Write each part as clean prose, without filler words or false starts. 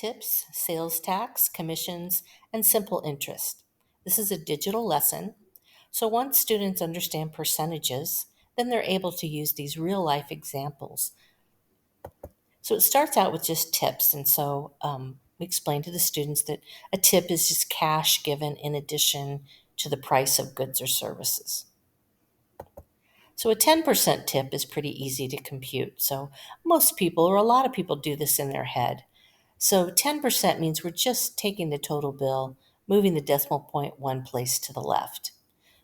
tips, sales tax, commissions, and simple interest. This is a digital lesson. So once students understand percentages, then they're able to use these real life examples. So it starts out with just tips. And so we explain to the students that a tip is just cash given in addition to the price of goods or services. So a 10% tip is pretty easy to compute. So most people, or a lot of people, do this in their head. So 10% means we're just taking the total bill, moving the decimal point one place to the left.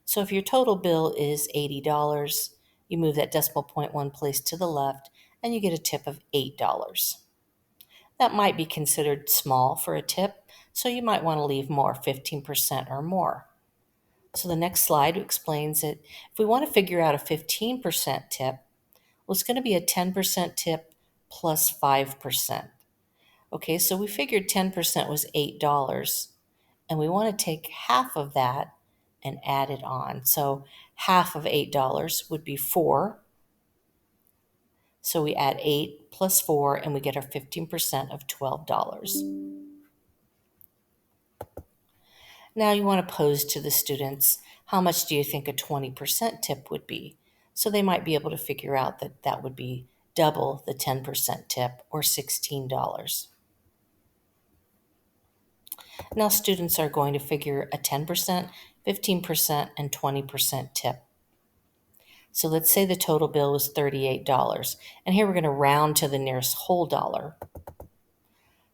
So if your total bill is $80, you move that decimal point one place to the left, and you get a tip of $8. That might be considered small for a tip, so you might want to leave more, 15% or more. So the next slide explains that if we want to figure out a 15% tip, well, it's going to be a 10% tip plus 5%. Okay, so we figured 10% was $8, and we want to take half of that and add it on. So half of $8 would be 4. So we add 8 plus 4, and we get our 15% of $12. Now you want to pose to the students, how much do you think a 20% tip would be? So they might be able to figure out that that would be double the 10% tip, or $16. Now students are going to figure a 10%, 15%, and 20% tip. So let's say the total bill was $38. And here we're going to round to the nearest whole dollar.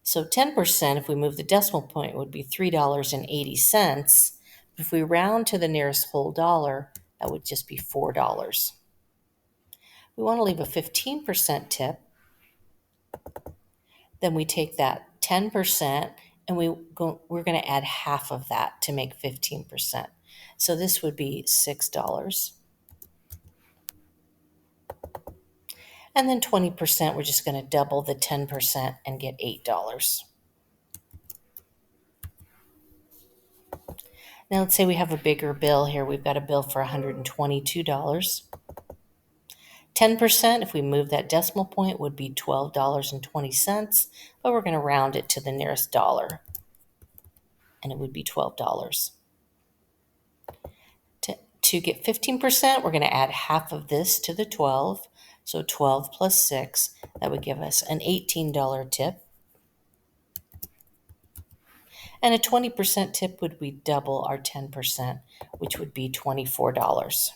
So 10%, if we move the decimal point, would be $3.80. If we round to the nearest whole dollar, that would just be $4. We want to leave a 15% tip. Then we take that 10% and we're going to add half of that to make 15%. So this would be $6. And then 20%, we're just going to double the 10% and get $8. Now let's say we have a bigger bill here. We've got a bill for $122. 10%, if we move that decimal point, would be $12.20, but we're going to round it to the nearest dollar, and it would be $12. To get 15%, we're going to add half of this to the 12, so 12 plus 6, that would give us an $18 tip. And a 20% tip would be double our 10%, which would be $24.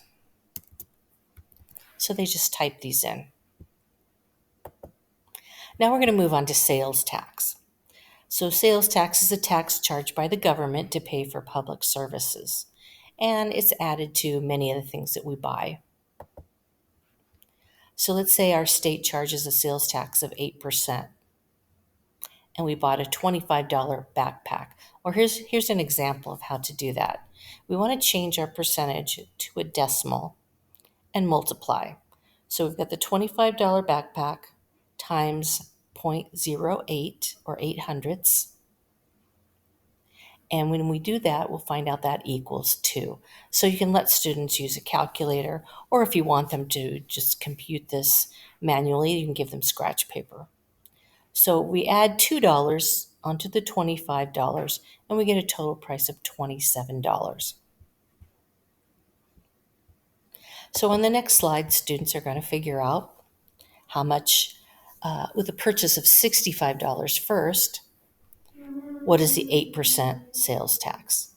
So they just type these in. Now we're going to move on to sales tax. So sales tax is a tax charged by the government to pay for public services, and it's added to many of the things that we buy. So let's say our state charges a sales tax of 8%, and we bought a $25 backpack. Or here's an example of how to do that. We want to change our percentage to a decimal and multiply. So we've got the $25 backpack times 0.08, or 800ths. And when we do that, we'll find out that equals 2. So you can let students use a calculator, or if you want them to just compute this manually, you can give them scratch paper. So we add $2 onto the $25, and we get a total price of $27. So on the next slide, students are going to figure out how much, with a purchase of $65 first, what is the 8% sales tax?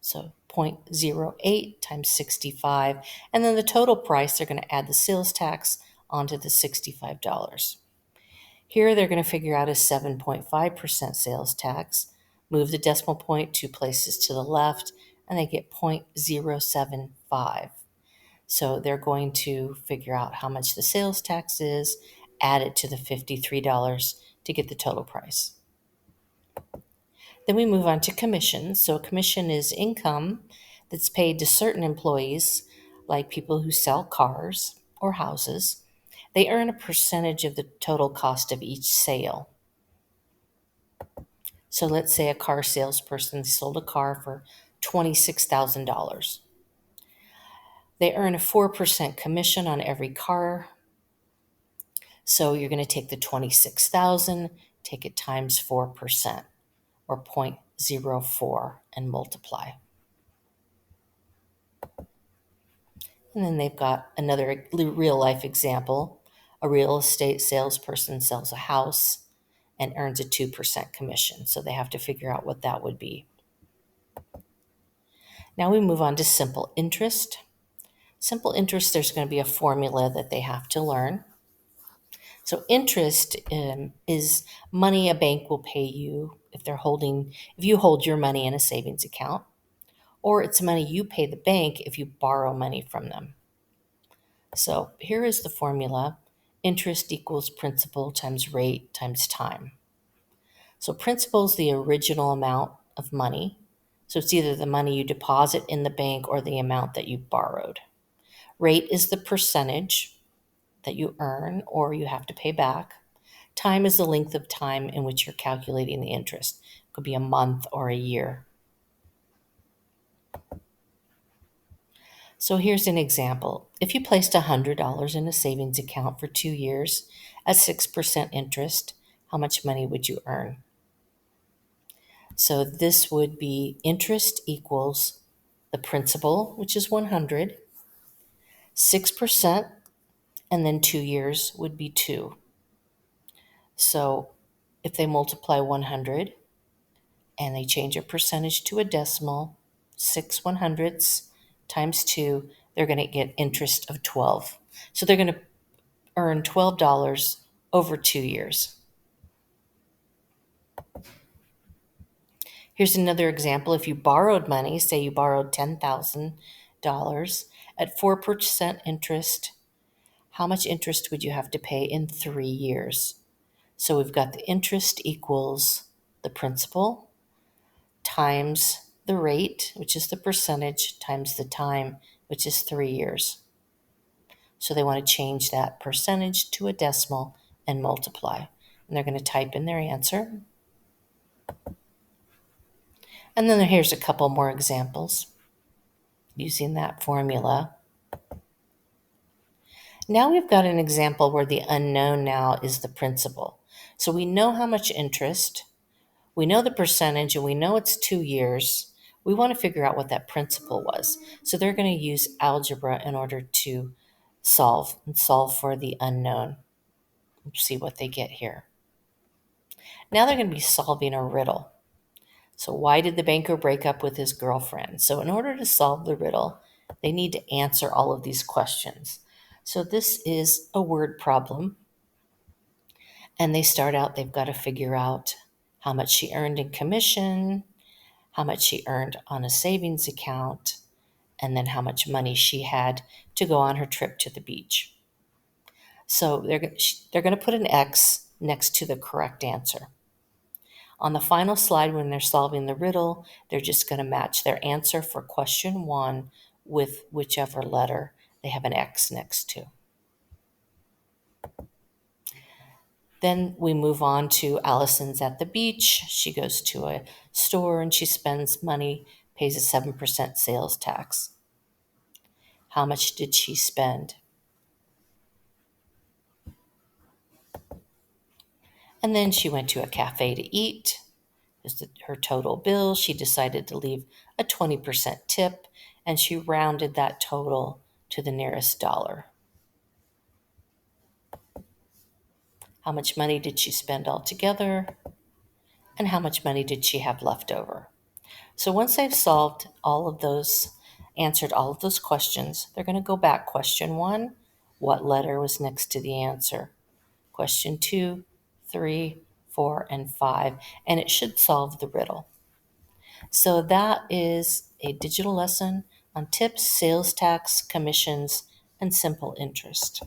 So 0.08 times 65, and then the total price, they're going to add the sales tax onto the $65. Here they're going to figure out a 7.5% sales tax, move the decimal point 2 places to the left, and they get 0.075. So they're going to figure out how much the sales tax is, add it to the $53 to get the total price. Then we move on to commissions. So a commission is income that's paid to certain employees, like people who sell cars or houses. They earn a percentage of the total cost of each sale. So let's say a car salesperson sold a car for $26,000. They earn a 4% commission on every car. So you're going to take the $26,000 take it times 4% or 0.04 and multiply. And then they've got another real life example. A real estate salesperson sells a house and earns a 2% commission. So they have to figure out what that would be. Now we move on to simple interest. Simple interest, there's going to be a formula that they have to learn. So interest is money a bank will pay you if you hold your money in a savings account, or it's money you pay the bank if you borrow money from them. So here is the formula. Interest equals principal times rate times time. So principal is the original amount of money. So it's either the money you deposit in the bank or the amount that you borrowed. Rate is the percentage that you earn or you have to pay back. Time is the length of time in which you're calculating the interest. It could be a month or a year. So here's an example. If you placed $100 in a savings account for 2 years at 6% interest, how much money would you earn? So this would be interest equals the principal, which is 100, 6%, and then 2 years would be 2. So if they multiply 100 and they change a percentage to a decimal, 6/100ths times 2, they're going to get interest of 12. So they're going to earn $12 over 2 years. Here's another example. If you borrowed money, say you borrowed $10,000 at 4% interest, how much interest would you have to pay in 3 years? So we've got the interest equals the principal times the rate, which is the percentage, times the time, which is 3 years. So they want to change that percentage to a decimal and multiply. And they're going to type in their answer. And then here's a couple more examples using that formula. Now we've got an example where the unknown now is the principal. So we know how much interest, we know the percentage, and we know it's 2 years. We want to figure out what that principal was. So they're going to use algebra in order to solve for the unknown. Let's see what they get here. Now they're going to be solving a riddle. So why did the banker break up with his girlfriend? So in order to solve the riddle, they need to answer all of these questions. So this is a word problem. And they start out, they've got to figure out how much she earned in commission, how much she earned on a savings account, and then how much money she had to go on her trip to the beach. So they're going to put an X next to the correct answer. On the final slide, when they're solving the riddle, they're just going to match their answer for question 1 with whichever letter they have an X next to. Then we move on to Allison's at the beach. She goes to a store and she spends money, pays a 7% sales tax. How much did she spend? And then she went to a cafe to eat. Her total bill. She decided to leave a 20% tip, and she rounded that total to the nearest dollar. How much money did she spend altogether? And how much money did she have left over? So once they've solved all of those, answered all of those questions, they're going to go back. Question 1, what letter was next to the answer? Question 2, 3, 4, and 5, and it should solve the riddle. So that is a digital lesson on tips, sales tax, commissions, and simple interest.